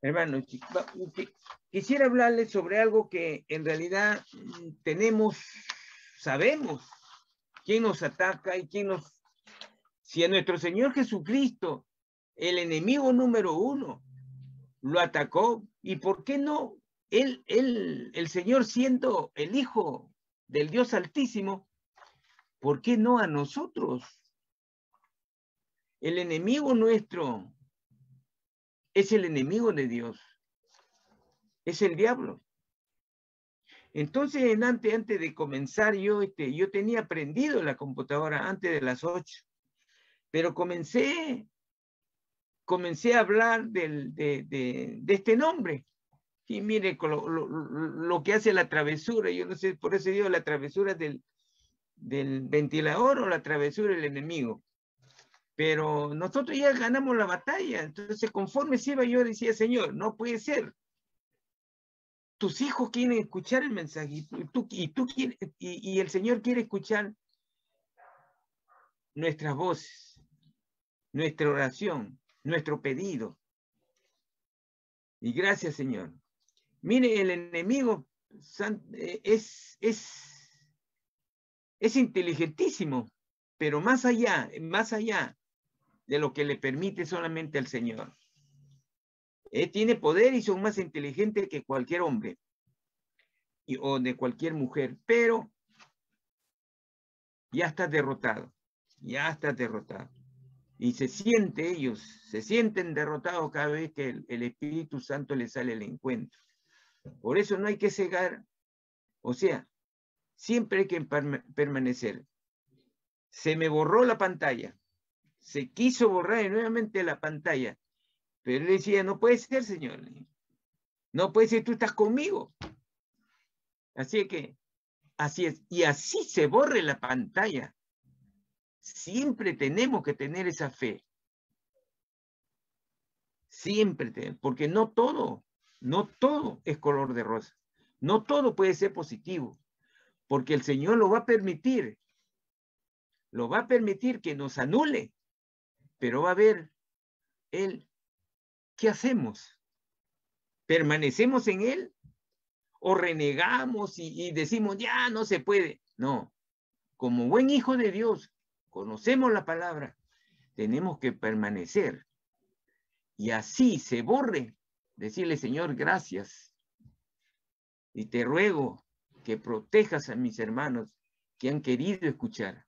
Hermanos, quisiera hablarles sobre algo que en realidad sabemos quién nos ataca y si a nuestro Señor Jesucristo, el enemigo número uno, lo atacó, ¿y por qué no? El Señor siendo el Hijo del Dios Altísimo, ¿por qué no a nosotros? El enemigo nuestro es el enemigo de Dios, es el diablo. Entonces, antes de comenzar, yo tenía prendido la computadora antes de las 8, pero comencé a hablar de este nombre. Y mire lo que hace la travesura, yo no sé, por eso digo la travesura del ventilador o la travesura del enemigo. Pero nosotros ya ganamos la batalla. Entonces, conforme se iba, yo decía, Señor, no puede ser. Tus hijos quieren escuchar el mensaje y el Señor quiere escuchar nuestras voces, nuestra oración, nuestro pedido. Y gracias, Señor. Mire, el enemigo es inteligentísimo, pero más allá de lo que le permite solamente al Señor. Tiene poder y son más inteligentes que cualquier hombre o de cualquier mujer, pero ya está derrotado, Y ellos se sienten derrotados cada vez que el Espíritu Santo les sale al encuentro. Por eso no hay que cegar, o sea, siempre hay que permanecer. Se me borró la pantalla, se quiso borrar nuevamente la pantalla, pero él decía, no puede ser, Señor, no puede ser, tú estás conmigo. Así que, así es, y así se borre la pantalla. Siempre tenemos que tener esa fe. Siempre, porque no todo es color de rosa. No todo puede ser positivo, porque el Señor lo va a permitir que nos anule, pero va a ver Él, ¿qué hacemos? ¿Permanecemos en Él? ¿O renegamos y decimos, ya no se puede? No, como buen hijo de Dios, conocemos la palabra, tenemos que permanecer. Y así se borre, decirle, Señor, gracias. Y te ruego que protejas a mis hermanos que han querido escuchar.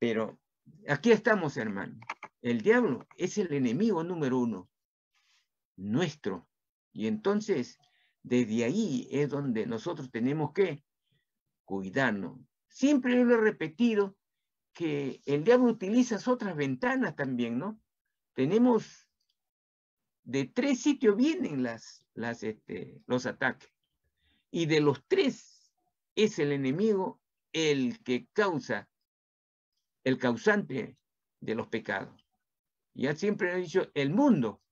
Pero aquí estamos, hermano. El diablo es el enemigo número uno, nuestro. Y entonces, desde ahí es donde nosotros tenemos que cuidarnos. Siempre yo lo he repetido, que el diablo utiliza otras ventanas también, ¿no? Tenemos, de 3 sitios vienen los ataques. Y de los 3 es el enemigo el que causa, el causante de los pecados. Ya siempre he dicho, el mundo,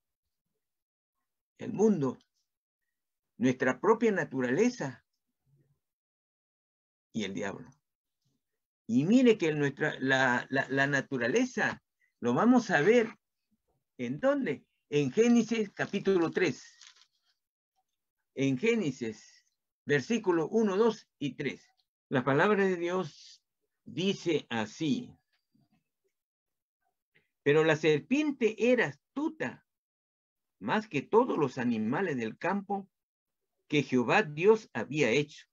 nuestra propia naturaleza y el diablo. Y mire que la naturaleza lo vamos a ver, ¿en dónde? En Génesis capítulo 3. En Génesis, versículo 1, 2 y 3. La palabra de Dios dice así: pero la serpiente era astuta más que todos los animales del campo que Jehová Dios había hecho,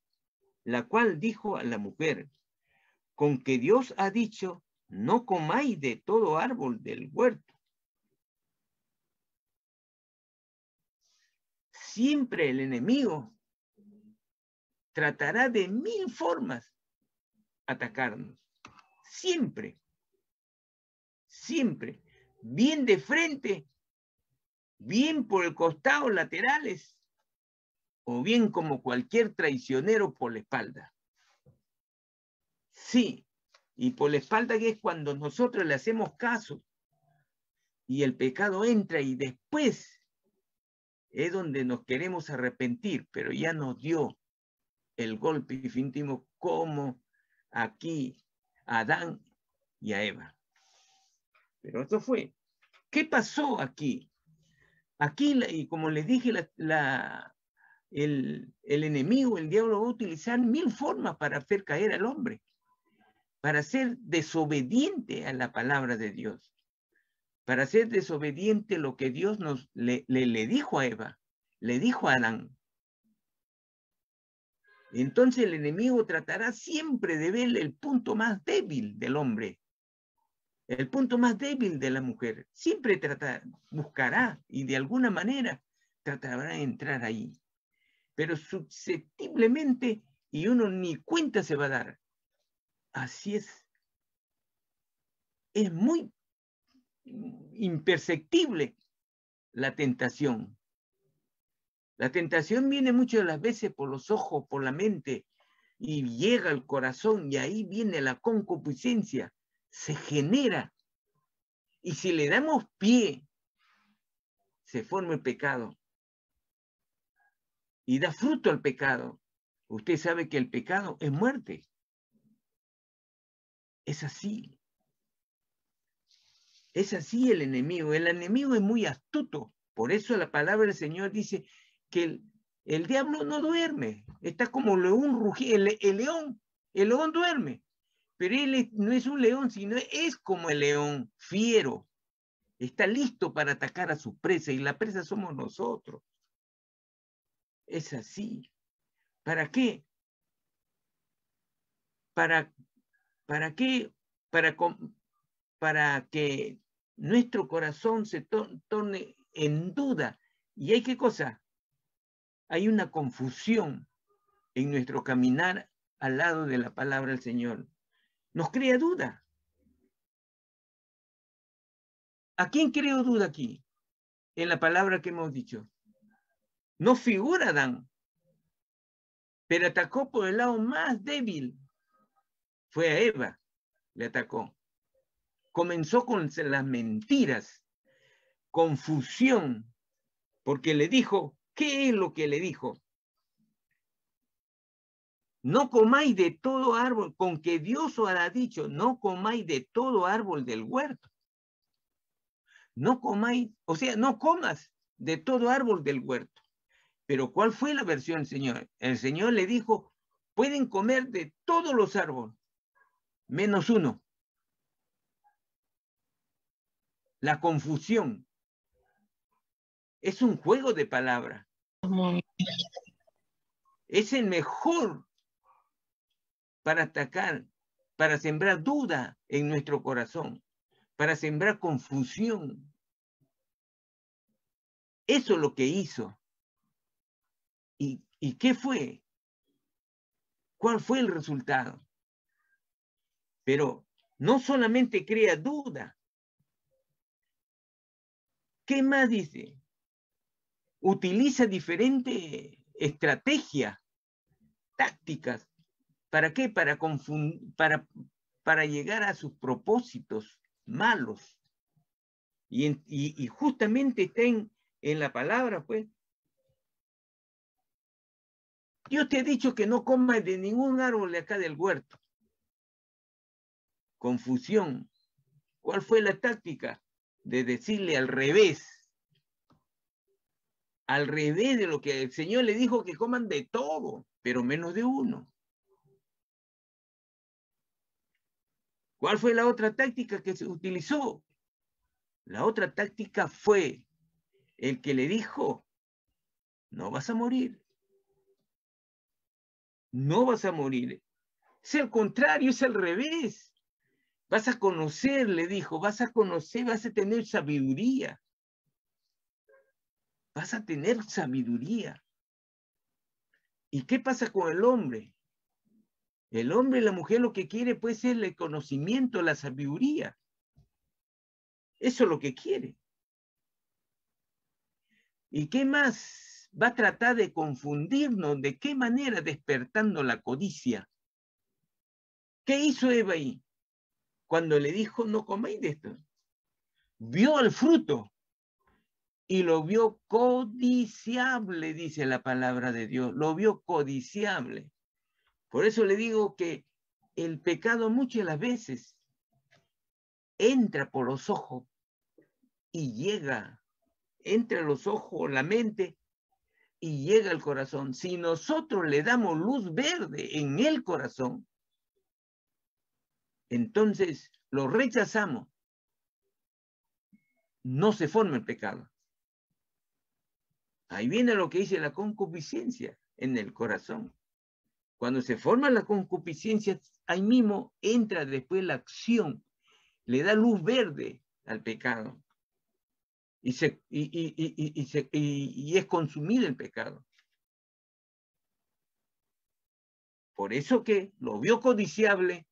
la cual dijo a la mujer, con que Dios ha dicho, no comáis de todo árbol del huerto. Siempre el enemigo tratará de 1000 formas atacarnos. Siempre. Siempre. Bien de frente, bien por el costado, laterales, o bien como cualquier traicionero por la espalda. Sí, y por la espalda, que es cuando nosotros le hacemos caso y el pecado entra y después es donde nos queremos arrepentir, pero ya nos dio el golpe y sentimos como aquí a Adán y a Eva. Pero esto fue. ¿Qué pasó aquí? Aquí, y como les dije, el enemigo, el diablo, va a utilizar 1000 formas para hacer caer al hombre, para ser desobediente a la palabra de Dios, para ser desobediente lo que Dios le dijo a Eva, le dijo a Adán. Entonces el enemigo tratará siempre de ver el punto más débil del hombre, el punto más débil de la mujer. Siempre buscará y de alguna manera tratará de entrar ahí. Pero susceptiblemente, y uno ni cuenta se va a dar. Así es. Es muy imperceptible la tentación. La tentación viene muchas de las veces por los ojos, por la mente, y llega al corazón, y ahí viene la concupiscencia, se genera. Y si le damos pie, se forma el pecado. Y da fruto al pecado. Usted sabe que el pecado es muerte. Es así. Es así el enemigo. El enemigo es muy astuto. Por eso la palabra del Señor dice que el diablo no duerme. Está como león rugiendo. El león duerme. Pero él no es un león, sino es como el león, fiero. Está listo para atacar a su presa, y la presa somos nosotros. Es así. ¿Para qué? ¿Para qué? Para que nuestro corazón se torne en duda. ¿Y hay qué cosa? Hay una confusión en nuestro caminar al lado de la palabra del Señor. Nos crea duda. ¿A quién creo duda aquí? En la palabra que hemos dicho. No figura Adán, pero atacó por el lado más débil. Fue a Eva, le atacó. Comenzó con las mentiras, confusión, porque le dijo, ¿qué es lo que le dijo? No comáis de todo árbol, con que Dios os ha dicho, no comáis de todo árbol del huerto. No comáis, o sea, no comas de todo árbol del huerto. Pero ¿cuál fue la versión del Señor? El Señor le dijo, pueden comer de todos los árboles, menos uno. La confusión. Es un juego de palabras. Es el mejor para atacar, para sembrar duda en nuestro corazón, para sembrar confusión. Eso es lo que hizo. ¿Y qué fue? ¿Cuál fue el resultado? Pero no solamente crea duda. ¿Qué más dice? Utiliza diferentes estrategias, tácticas. ¿Para qué? Para llegar a sus propósitos malos. Y justamente está en la palabra, pues. Dios te ha dicho que no comas de ningún árbol de acá del huerto. Confusión. ¿Cuál fue la táctica? De decirle al revés de lo que el Señor le dijo, que coman de todo, pero menos de uno. ¿Cuál fue la otra táctica que se utilizó? La otra táctica fue el que le dijo, no vas a morir. No vas a morir. Es el contrario, es al revés. Vas a conocer, le dijo, vas a conocer, vas a tener sabiduría. Vas a tener sabiduría. ¿Y qué pasa con el hombre? El hombre y la mujer lo que quiere puede ser el conocimiento, la sabiduría. Eso es lo que quiere. ¿Y qué más? Va a tratar de confundirnos. ¿De qué manera? Despertando la codicia. ¿Qué hizo Eva ahí? Cuando le dijo, no comáis de esto. Vio el fruto y lo vio codiciable, dice la palabra de Dios. Lo vio codiciable. Por eso le digo que el pecado muchas de las veces entra por los ojos y llega entra a los ojos, la mente, y llega al corazón. Si nosotros le damos luz verde en el corazón, entonces lo rechazamos, no se forma el pecado. Ahí viene lo que dice la concupiscencia en el corazón. Cuando se forma la concupiscencia, ahí mismo entra después la acción, le da luz verde al pecado y es consumido el pecado. Por eso que lo vio codiciable,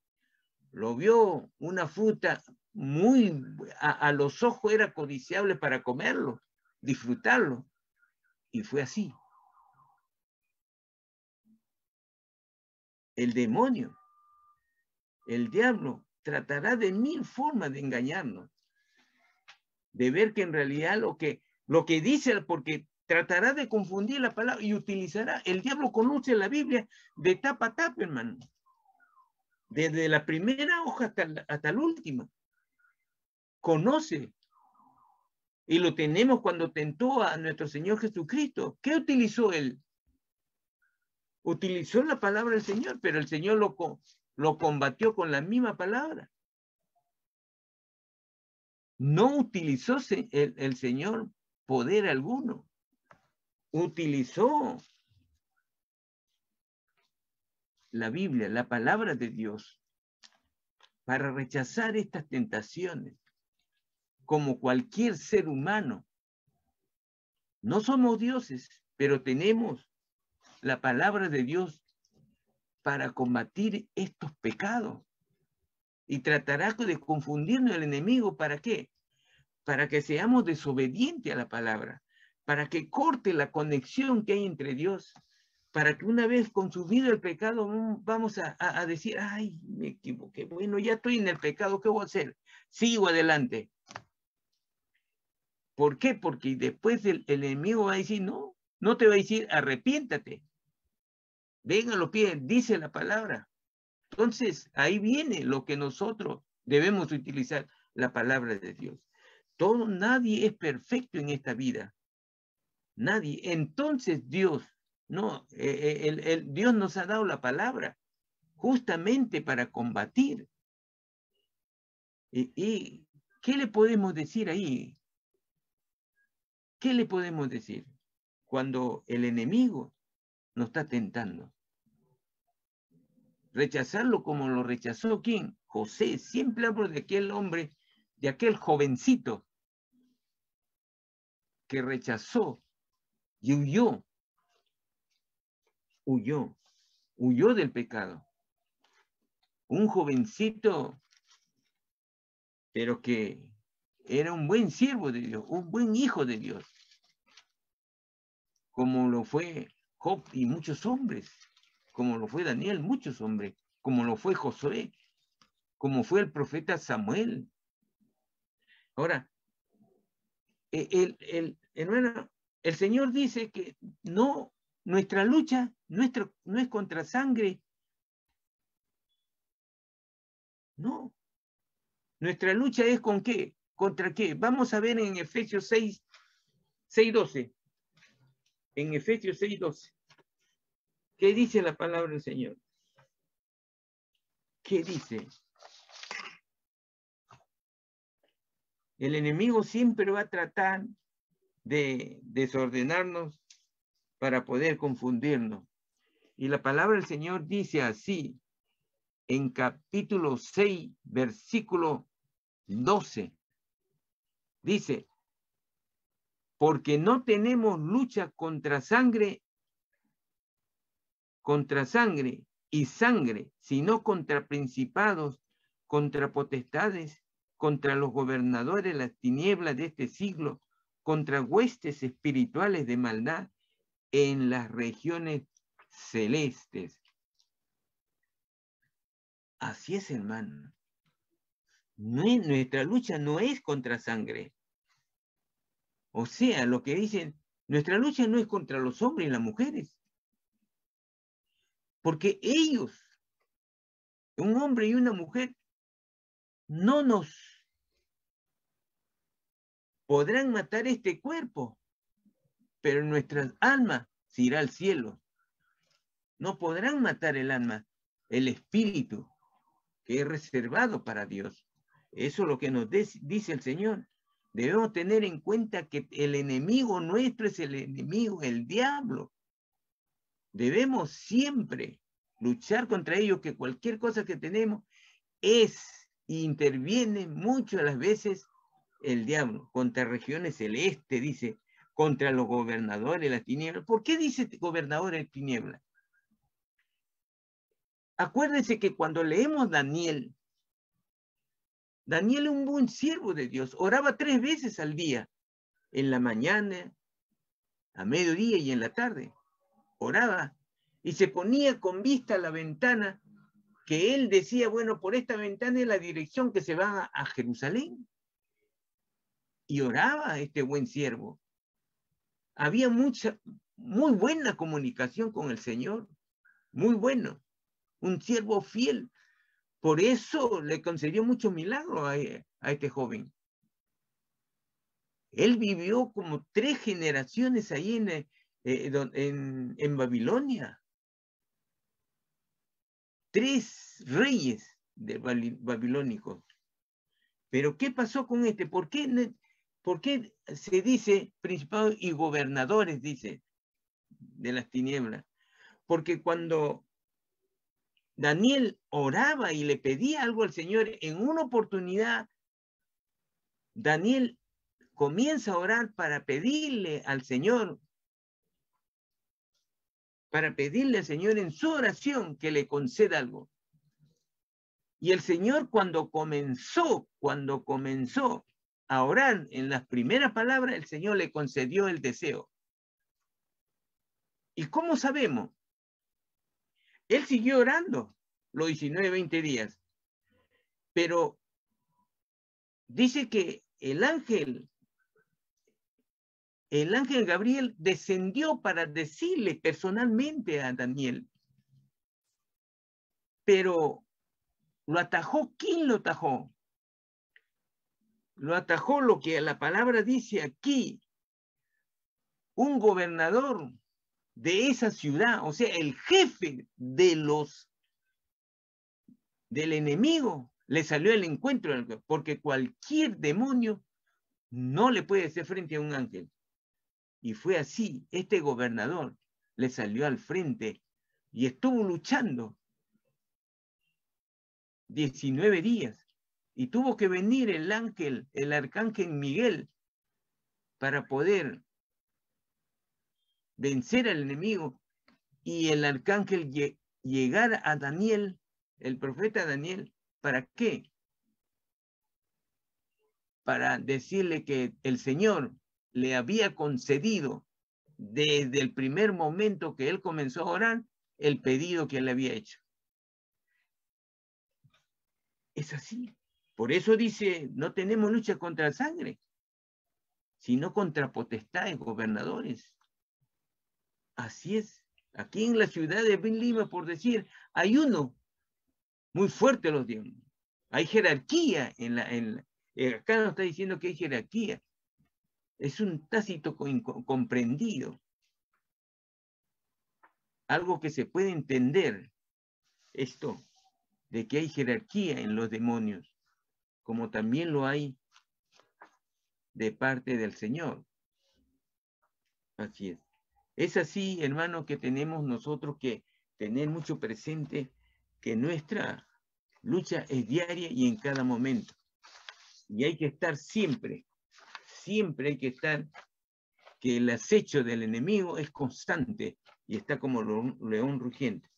lo vio una fruta muy, a los ojos era codiciable para comerlo, disfrutarlo, y fue así. El demonio, el diablo, tratará de mil formas de engañarnos, de ver que en realidad lo que dice, porque tratará de confundir la palabra y utilizará, el diablo conoce la Biblia de tapa a tapa, hermano, desde la primera hoja hasta la última, conoce, y lo tenemos cuando tentó a nuestro Señor Jesucristo. ¿Qué utilizó él? Utilizó la palabra del Señor, pero el Señor lo combatió con la misma palabra. No utilizó el Señor poder alguno. Utilizó la Biblia, la palabra de Dios, para rechazar estas tentaciones, como cualquier ser humano. No somos dioses, pero tenemos la palabra de Dios para combatir estos pecados. Y tratará de confundirnos el enemigo. ¿Para qué? Para que seamos desobedientes a la palabra, para que corte la conexión que hay entre Dios, para que una vez consumido el pecado vamos a decir, ay, me equivoqué, bueno, ya estoy en el pecado, ¿qué voy a hacer? Sigo adelante. ¿Por qué? Porque después el enemigo va a decir, no te va a decir, arrepiéntate. Venga a los pies, dice la palabra. Entonces, ahí viene lo que nosotros debemos utilizar, la palabra de Dios. Nadie es perfecto en esta vida. Nadie. Entonces Dios, Dios nos ha dado la palabra justamente para combatir. ¿Y qué le podemos decir ahí? ¿Qué le podemos decir cuando el enemigo nos está tentando? Rechazarlo como lo rechazó ¿quién? José. Siempre hablo de aquel hombre, de aquel jovencito que rechazó y huyó del pecado. Un jovencito, pero que era un buen siervo de Dios, un buen hijo de Dios, como lo fue Job y muchos hombres, como lo fue Daniel, muchos hombres, como lo fue Josué, como fue el profeta Samuel. Ahora, hermano, el Señor dice que nuestra lucha no es contra sangre, no. Nuestra lucha es ¿con qué? ¿Contra qué? Vamos a ver en Efesios 6:12. En Efesios 6:12. ¿Qué dice la palabra del Señor? ¿Qué dice? El enemigo siempre va a tratar de desordenarnos para poder confundirnos. Y la palabra del Señor dice así, en capítulo 6, versículo 12. Dice, porque no tenemos lucha contra sangre y sangre, sino contra principados, contra potestades, contra los gobernadores de las tinieblas de este siglo, contra huestes espirituales de maldad en las regiones celestes. Así es, hermano. Nuestra lucha no es contra sangre. O sea, lo que dicen, nuestra lucha no es contra los hombres y las mujeres. Porque ellos, un hombre y una mujer, no nos podrán matar este cuerpo, pero nuestra alma se irá al cielo. No podrán matar el alma, el espíritu, que es reservado para Dios. Eso es lo que nos dice el Señor. Debemos tener en cuenta que el enemigo nuestro es el enemigo, el diablo. Debemos siempre luchar contra ellos, que cualquier cosa que tenemos interviene muchas de las veces el diablo, contra regiones celestes, dice, contra los gobernadores de las tinieblas. ¿Por qué dice gobernadores de tinieblas? Acuérdense que cuando leemos Daniel es un buen siervo de Dios, oraba 3 veces al día, en la mañana, a mediodía y en la tarde. Oraba y se ponía con vista a la ventana, que él decía, bueno, por esta ventana es la dirección que se va a Jerusalén. Y oraba este buen siervo. Había muy buena comunicación con el Señor, muy bueno, un siervo fiel. Por eso le concedió muchos milagros a este joven. Él vivió como 3 generaciones ahí en Babilonia. 3 reyes babilónicos. Pero ¿qué pasó con este? ¿Por qué se dice principados y gobernadores, dice, de las tinieblas? Porque cuando Daniel oraba y le pedía algo al Señor, en una oportunidad, Daniel comienza a orar para pedirle al Señor en su oración que le conceda algo. Y el Señor cuando comenzó a orar en las primeras palabras, el Señor le concedió el deseo. ¿Y cómo sabemos? Él siguió orando los 19, 20 días. Pero dice que el ángel Gabriel descendió para decirle personalmente a Daniel. Pero lo atajó. ¿Quién lo atajó? Lo atajó lo que la palabra dice aquí. Un gobernador de esa ciudad, o sea, el jefe del enemigo, le salió al encuentro, porque cualquier demonio no le puede hacer frente a un ángel. Y fue así, este gobernador le salió al frente y estuvo luchando 19 días. Y tuvo que venir el arcángel Miguel, para poder vencer al enemigo. Y el arcángel llegar a Daniel, el profeta Daniel, ¿para qué? Para decirle que el Señor le había concedido desde el primer momento que él comenzó a orar el pedido que él había hecho. Es así. Por eso dice, no tenemos lucha contra la sangre, sino contra potestades, gobernadores. Así es. Aquí en la ciudad de Lima, por decir, hay uno muy fuerte los diablos. Hay jerarquía acá nos está diciendo que hay jerarquía. Es un tácito comprendido. Algo que se puede entender, esto, de que hay jerarquía en los demonios, como también lo hay de parte del Señor. Así es. Es así, hermano, que tenemos nosotros que tener mucho presente que nuestra lucha es diaria y en cada momento. Y hay que estar siempre hay que estar, que el acecho del enemigo es constante y está como león rugiente.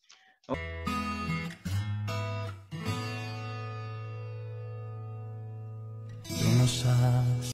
Tú no sabes